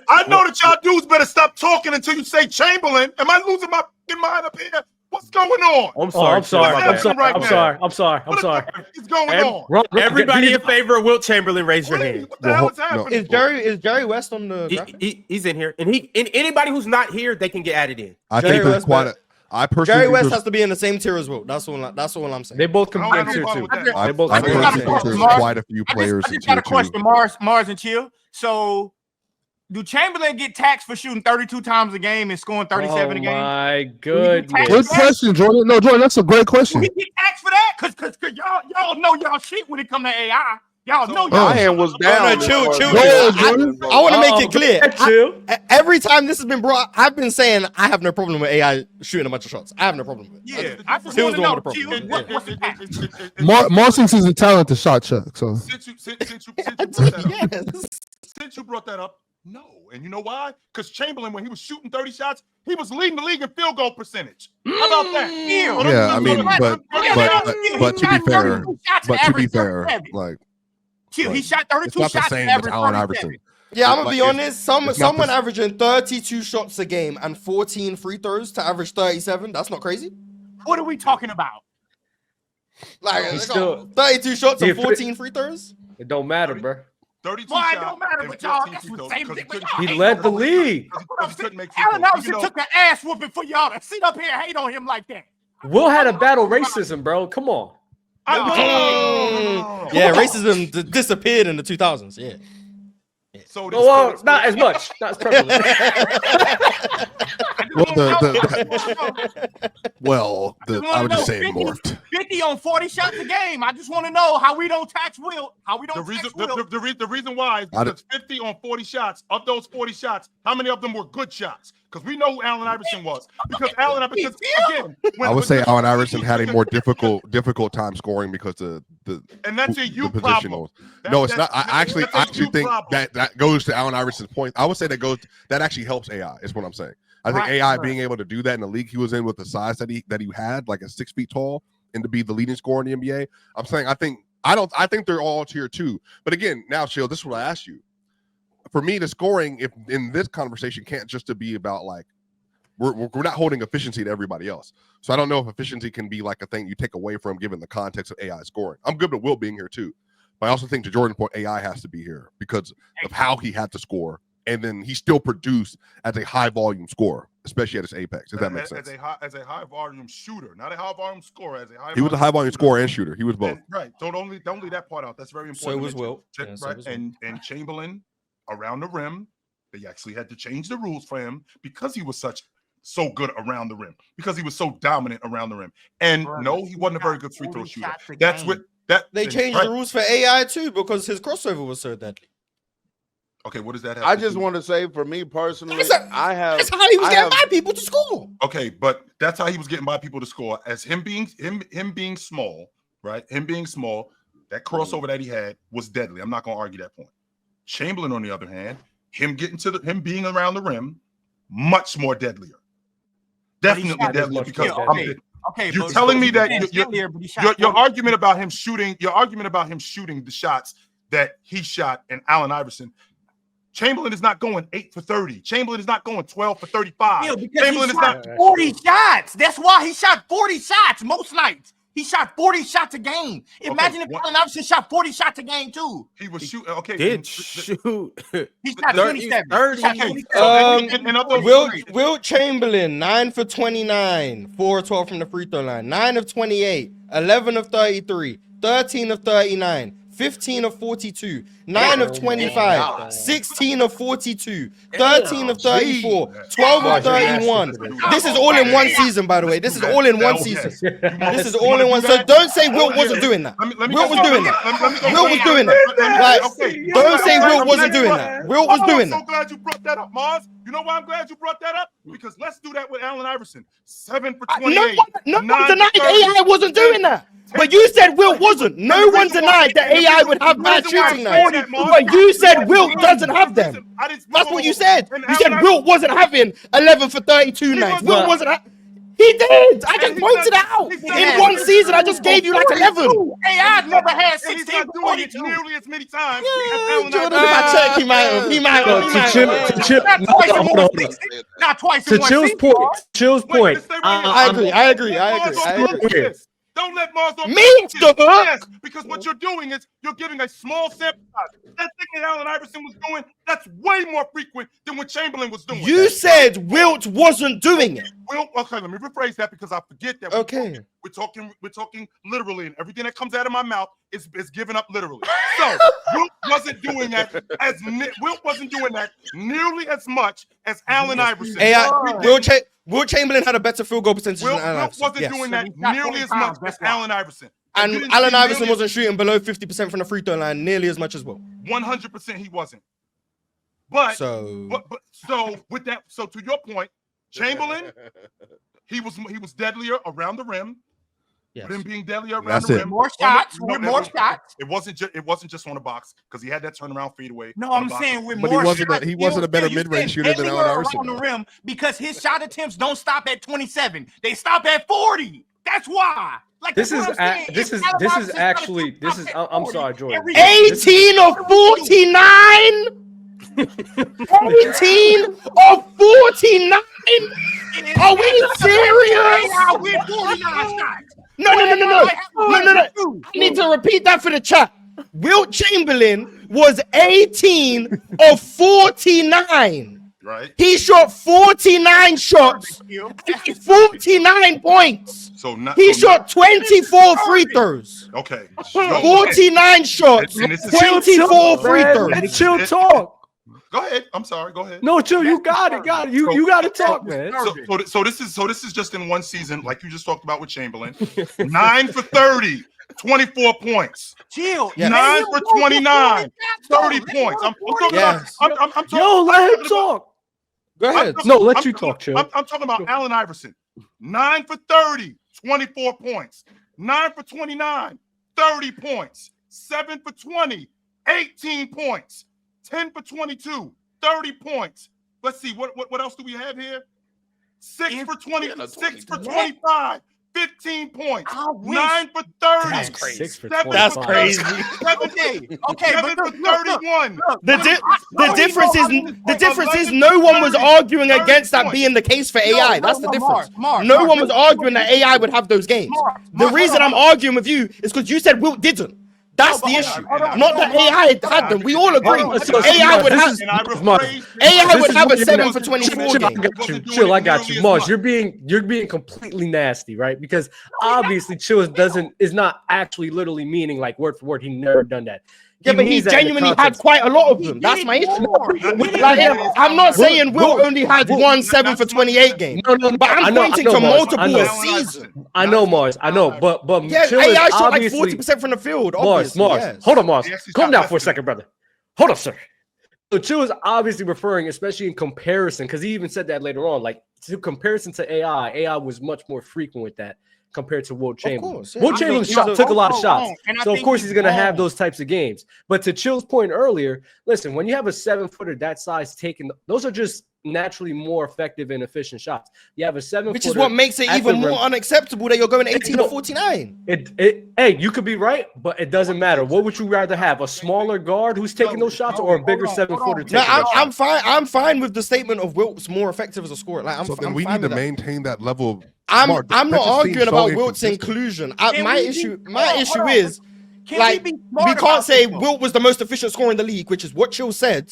I know that y'all dudes better stop talking until you say Chamberlain. Am I losing my mind up here? What's going on? I'm sorry. I'm sorry. I'm sorry. What is going on? Everybody in favor of Wilt Chamberlain, raise your hand. What the hell is happening? Is Jerry West on the graphic? He's in here, and anybody who's not here, they can get added in. I think there's quite a. I personally Jerry West has to be in the same tier as Wilt. That's all I'm saying. They both come in tier 2. I personally think there's quite a few players. I just got a question, Mars and Chill. So, do Chamberlain get taxed for shooting 32 times a game and scoring 37 a game? Oh my goodness! Good question, Jordan. No, Jordan, that's a great question. Will he get taxed for that? Because y'all know y'all shit when it come to AI. Y'all know y'all. My hand was down. Chill. I want to make it clear. Chill. Every time this has been brought, I've been saying I have no problem with AI shooting a bunch of shots. I have no problem with it. Yeah, I just Chill's want the to one know. with the problem. What's Marcinks is a talented shot check. So Since you brought that up, no. And you know why? Because Chamberlain, when he was shooting 30 shots, he was leading the league in field goal percentage. How about that? Yeah, I mean, but to be fair, like. He shot 32 it's not shots. the same as Allen Iverson. Yeah, I'm gonna be honest. Someone averaging 32 shots a game and 14 free throws to average 37. That's not crazy. What are we talking about? Like 32 shots and 14 free throws. It don't matter, bro. 32 Why shots. Don't matter, but y'all. That's the same thing. He led the league. Allen Iverson took an ass whooping for y'all to sit up here and hate on him like that. Will had a battle racism, bro. Come on. Yeah, racism disappeared in the 2000s. Yeah. So not as much. Not as prevalent. I would just say it morphed. 50 on 40 shots a game. I just want to know how we don't tax Wilt. The reason why is because 50 on 40 shots. Of those 40 shots, how many of them were good shots? Because we know who Allen Iverson was. I would say Allen Iverson had a more difficult time scoring because and that's a problem. No, it's not. I actually think that goes to Allen Iverson's point. I would say that actually helps AI. Is what I'm saying. I think AI being able to do that in the league he was in with the size that he had, like a 6 feet tall, and to be the leading scorer in the NBA. I'm saying I think they're all tier 2. But again, now Chill, this is what I asked you. For me, the scoring, if in this conversation, can't just to be about like we're not holding efficiency to everybody else. So I don't know if efficiency can be like a thing you take away from given the context of AI scoring. I'm good with Will being here too, but I also think to Jordan's point, AI has to be here because of how he had to score, and then he still produced as a high volume scorer, especially at his apex. If that makes sense. As a high volume shooter, not a high volume scorer. He was a high volume scorer and shooter. He was both. Right. Don't leave that part out. That's very important. So was Wilt. Right. And Chamberlain. Around the rim, they actually had to change the rules for him because he was so good around the rim, because he was so dominant around the rim. And no, he wasn't a very good free throw shooter. That's what they changed the rules for AI too because his crossover was so deadly. Okay, what does that have? I just want to say, for me personally, that's how he was getting by people to score. Okay, but that's how he was getting by people to score. As him being small, right? Him being small, that crossover that he had was deadly. I'm not going to argue that point. Chamberlain, on the other hand, him being around the rim, much more deadlier. Definitely deadlier because you're telling me that your argument about him shooting the shots that he shot and Allen Iverson. Chamberlain is not going 8 for 30. Chamberlain is not going 12 for 35. Chamberlain is not 40 shots. That's why he shot 40 shots most nights. He shot 40 shots a game. Imagine if Allen Iverson shot 40 shots a game too. He was shooting. Okay, shoot. He shot 27. 30. Wilt Chamberlain 9 for 29, 4 of 12 from the free throw line, 9 of 28, 11 of 33, 13 of 39. 15 of 42, 9 of 25, 16 of 42, 13 of 34, 12 of 31. This is all in one season, by the way. This is all in one season. This is all in one. So don't say Wilt wasn't doing that. Wilt was doing that. Wilt was doing that. Like, don't say Wilt wasn't doing that. Wilt was doing that. I'm so glad you brought that up, Mars. You know why I'm glad you brought that up? Because let's do that with Allen Iverson. 7 for 28. No one denied AI wasn't doing that. But you said Wilt wasn't. No one denied that AI would have bad shooting nights. But you said Wilt doesn't have them. That's what you said. You said Wilt wasn't having 11 for 32 nights. Wilt wasn't. He did. I just he's pointed not- out. he's not- In one season, I just gave you like 11. AI never had And he's 16 not doing it nearly as many times as Allen Jordan, Iverson. if I check, he might have. He might So, have. He to might Chill, have. to Chill, Not no, twice in hold on, one hold on. season. Not twice To in one Chill's season. point, Mark. to Chill's Wait, point. just stay right here. I agree. I agree. I Don't let agree. Mars I off the agree. hook. Don't let Mars off Me the the hook. hook? Yes, because what you're doing is you're giving a small sample size. That thing that Allen Iverson was doing, that's way more frequent than what Chamberlain was doing. You said Wilt wasn't doing it. Okay, let me rephrase that because I forget that. Okay. We're talking literally, and everything that comes out of my mouth is given up literally. So Wilt wasn't doing that Wilt wasn't doing that nearly as much as Allen Iverson. Wilt Chamberlain had a better field goal percentage than Allen Wilt Iverson. wasn't Yes. doing that So he shot nearly 20 as much times, as that's why. Allen Iverson. And You didn't Allen see Iverson nearly- wasn't shooting below 50% from the free throw line nearly as much as Wilt. 100% he wasn't. But So with that, so to your point, Chamberlain, he was deadlier around the rim. yes. But him being deadlier around That's the it. rim. More shots. No, With no, more no. shots. It wasn't just on the box because he had that turnaround fadeaway. No, on I'm the box. saying with But he more wasn't shots. he wasn't a better you mid-range said shooter than deadlier Allen Iverson. around the rim because his shot attempts don't stop at 27. They stop at 40. That's why. Like This that's is what I'm saying. this If is Allen this is Iverson's shot actually attempts this stop is. at I'm 40 sorry, Jordan. every- 18 of 49. 18 of 49. Are we serious? Yeah, with 49 shots. No. I need to repeat that for the chat. Wilt Chamberlain was 18 of 49. Right. He shot 49 shots, 49 points. So not He so shot 24 free throws. not- okay. 49 shots, And this is 24 free Man, throws. let Chill talk. Go ahead. I'm sorry. Go ahead. No, Chill, you got it. You got to talk, man. So this is just in one season, like you just talked about with Chamberlain. 9 for 30, 24 points. Chill. Yes. 9 for 29, 30 points. I'm talking Yes. about. I'm talking. Yo, let I'm him talking about- talk. Go ahead. No, let you talk, Chill. I'm talking about Allen Iverson. 9 for 30, 24 points. 9 for 29, 30 points. 7 for 20, 18 points. 10 for 22, 30 points. Let's see, what else do we have here? 6 for 20, 6 for 25, 15 points. 9 for 30. That's crazy. 6 for 7 That's for 30, crazy. 7 for 31. The difference is no one was arguing against that being the case for AI. That's the difference. No one was arguing that AI would have those games. The reason I'm arguing with you is because you said Wilt didn't. That's the issue. Not that AI had them. We all agree. AI would have. And I Mars. rephrased- AI would is have a what you're 7 gonna- for 24 Chill, I game. got you. Chill, I got you. Mars, you're being completely nasty, right? Because obviously Chill is not actually literally meaning like word for word. He never done that. Yeah, but he means that in the genuinely had context- quite a lot of them. That's my issue. Like, I'm not saying Wilt only had one 7 for 28 game. No, But I'm pointing to Mars, multiple I know. a season. I know, Mars. I know, but Yeah, Chill AI is shot like obviously 40% from the field. Mars. Obviously, yes. Hold on, Mars. He actually Calm shot down less for a than second, brother. Hold on, sir. So Chill is obviously referring, especially in comparison, because he even said that later on, like to comparison to AI was much more frequent with that compared to Wilt Chamberlain. course, yeah. Wilt I Chamberlain think he's took a lot of also shots. wrong, and I So of think course he's he's gonna have wrong. those types of games. But to Chill's point earlier, listen, when you have a 7-footer that size taking, those are just naturally more effective and efficient shots. You have a 7-footer, Which is what makes it at even the more rim. unacceptable that you're going 18 to 49. Hey, you could be right, but it doesn't matter. What would you rather have? A smaller guard who's taking those shots, or a bigger 7-footer taking No, those I'm shots? fine. I'm fine with the statement of Wilt's more effective as a scorer. Like, So then I'm we fine need to with that. maintain that level of I'm smart. not That just arguing seems so about Wilt's inconsistent. inclusion. Can My we be- issue hold on. is Can like we be we smart can't about say this, though? Wilt was the most efficient scorer in the league, which is what Chill said,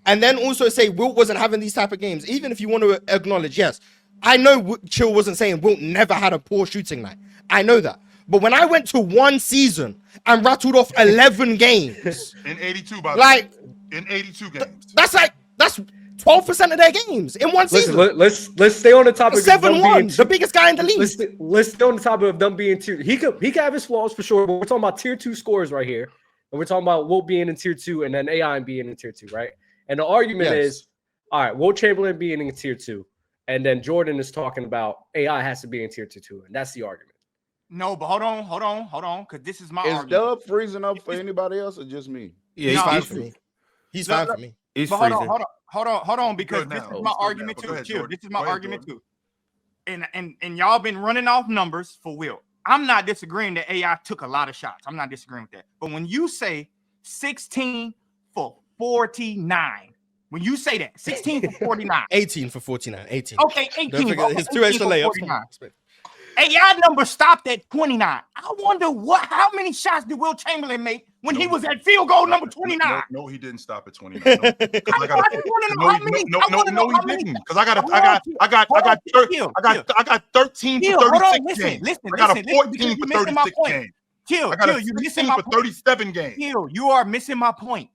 and then also say Wilt wasn't having these type of games. Even if you want to acknowledge, yes, I know Chill wasn't saying Wilt never had a poor shooting night. I know that. But when I went to one season and rattled off 11 games, In 82, by the like way. In 82 games. that's 12% of their games in one Listen, season. let's stay on the topic. of them 7-1, being the biggest guy in the league. Let's stay on the topic of them being tier. He could have his flaws for sure, but we're talking about tier 2 scores right here, and we're talking about Wilt being in tier 2 and then AI being in tier 2, right? And the argument Yes. is, all right, Wilt Chamberlain being in tier 2, and then Jordan is talking about AI has to be in tier 2 too, and that's the argument. No, but hold on, because this is my Is argument. Dub freezing up for anybody else or just me? Yeah, He's No, fine he's- for me. He's fine for me. He's But freezing. hold on, because Good this now. is my Good argument now. too. Go ahead, Chill. Jordan. This is my Go ahead, argument Jordan. too. and y'all been running off numbers for Wilt. I'm not disagreeing that AI took a lot of shots. I'm not disagreeing with that. But when you say 16 for 49, when you say that 16 for 49, 18 for 49. 18. Okay, 18. His 2 extra layups. AI number stopped at 29. I wonder how many shots did Wilt Chamberlain make when he was at field goal number 29? No, he didn't stop at 29. No, he didn't. Because I got 13 for 36 games. I got a 14 for 36 game. I got a 16 for 37 games. You are missing my point.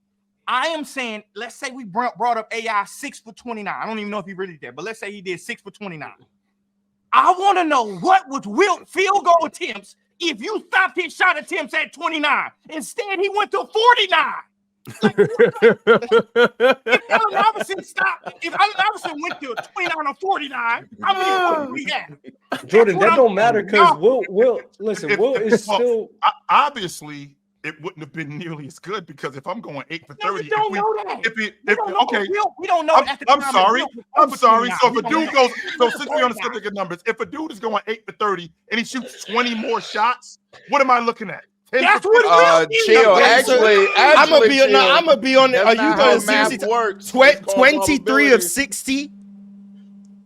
I am saying, let's say we brought up AI 6 for 29. I don't even know if he really did, but let's say he did 6 for 29. I want to know what was Wilt field goal attempts if you stopped his shot attempts at 29. Instead, he went to 49. If Allen Iverson went to 29 or 49, how many points we have? Jordan, that don't matter because Wilt is still obviously. It wouldn't have been nearly as good because if I'm going 8 for 30, we don't know that. We don't know. I'm sorry. So if a dude goes, since we understand the good numbers, if a dude is going 8 for 30 and he shoots 20 more shots, what am I looking at? That's what chill. Actually, I'm gonna be on it. Are you going to seriously 23 of 60?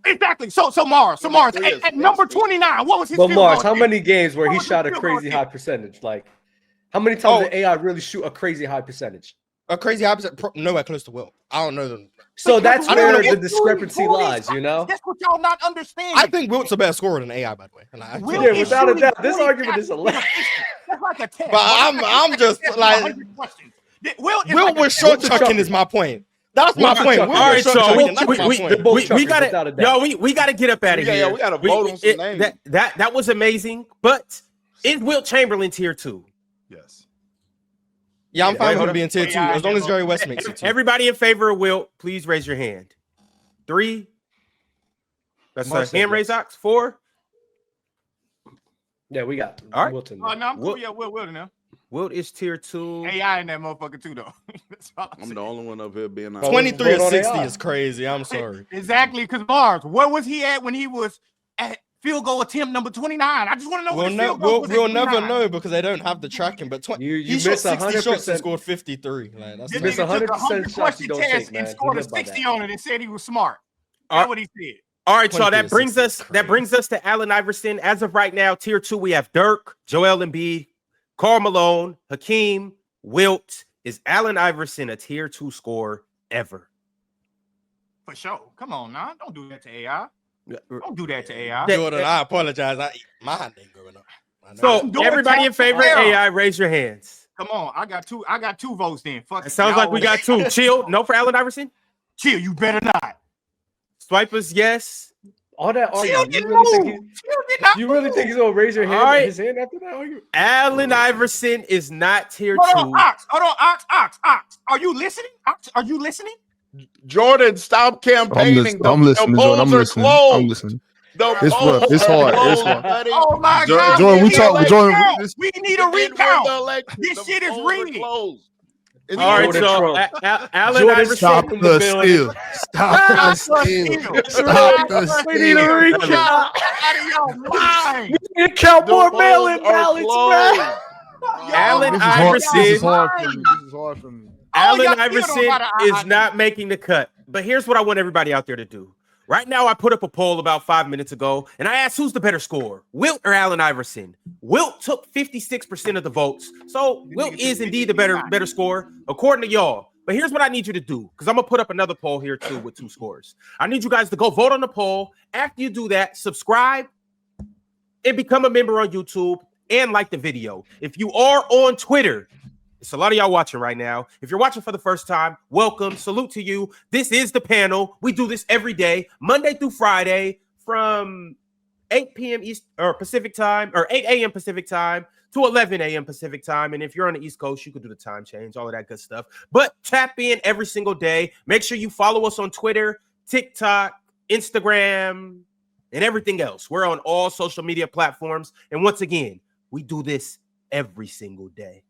Exactly. So Mars, at number 29, what was his? But Mars, how many games where he shot a crazy high percentage? Like, how many times did AI really shoot a crazy high percentage? A crazy high percentage, nowhere close to Wilt. I don't know them. So that's where the discrepancy lies, you know? That's what y'all not understand. I think Wilt's a better scorer than AI, by the way. Yeah, without a doubt. This argument is hilarious. That's like a test. But I'm just like Wilt was short chucking is my point. That's my point. All right, so we gotta get up out of here. Yeah, we gotta vote on some names. That was amazing, but is Wilt Chamberlain tier 2? Yes. Yeah, I'm fine with him being tier 2 as long as Jerry West makes it 2. Everybody in favor of Wilt, please raise your hand. 3. That's a hand raise, Ox. 4. Yeah, we got Wilton. Oh, no, I'm cool. Yeah, Wilt now. Wilt is tier 2. AI in that motherfucker too, though. I'm the only one up here being 23 of 60 is crazy. I'm sorry. Exactly, because Mars, where was he at when he was at field goal attempt number 29? I just want to know. We'll never know because they don't have the tracking. But he shot 60 shots and scored 53. Like, that's you miss 100% shots you don't take, man. And scored a 60 on it and said he was smart. That's what he said. All right, so that brings us to Allen Iverson. As of right now, tier 2, we have Dirk, Joel Embiid, Karl Malone, Hakeem, Wilt. Is Allen Iverson a tier 2 scorer ever? For sure. Come on, now. Don't do that to AI. Don't do that to AI. Jordan, I apologize. My hand ain't growing up. So everybody in favor of AI, raise your hands. Come on, I got two votes then. Fuck it sounds like we got 2. Chill. No for Allen Iverson? Chill, you better not. Swipers, yes. All that argument. You really think he's gonna raise your hand? His hand after that argument? Allen Iverson is not tier 2. Hold on, Ox. Are you listening? Ox, are you listening? Jordan, stop campaigning. I'm listening. I'm listening. It's rough. It's hard. Oh my God. Jordan, we need a recount. This shit is rigged. All right, so Allen Iverson. Stop the steal. We need a recount. Out of your mind. We need to count more mail-in ballots, man. Allen Iverson. This is hard for me. Allen Iverson is not making the cut. But here's what I want everybody out there to do. Right now, I put up a poll about 5 minutes ago, and I asked who's the better scorer, Wilt or Allen Iverson. Wilt took 56% of the votes, so Wilt is indeed the better scorer, according to y'all. But here's what I need you to do, because I'm going to put up another poll here, too, with 2 scores. I need you guys to go vote on the poll. After you do that, subscribe and become a member on YouTube and like the video. If you are on Twitter, it's a lot of y'all watching right now. If you're watching for the first time, welcome. Salute to you. This is the panel. We do this every day, Monday through Friday, from 8 p.m. East or Pacific time, or 8 a.m. Pacific time to 11 a.m. Pacific time. And if you're on the East Coast, you could do the time change, all of that good stuff. But tap in every single day. Make sure you follow us on Twitter, TikTok, Instagram, and everything else. We're on all social media platforms. And once again, we do this every single day.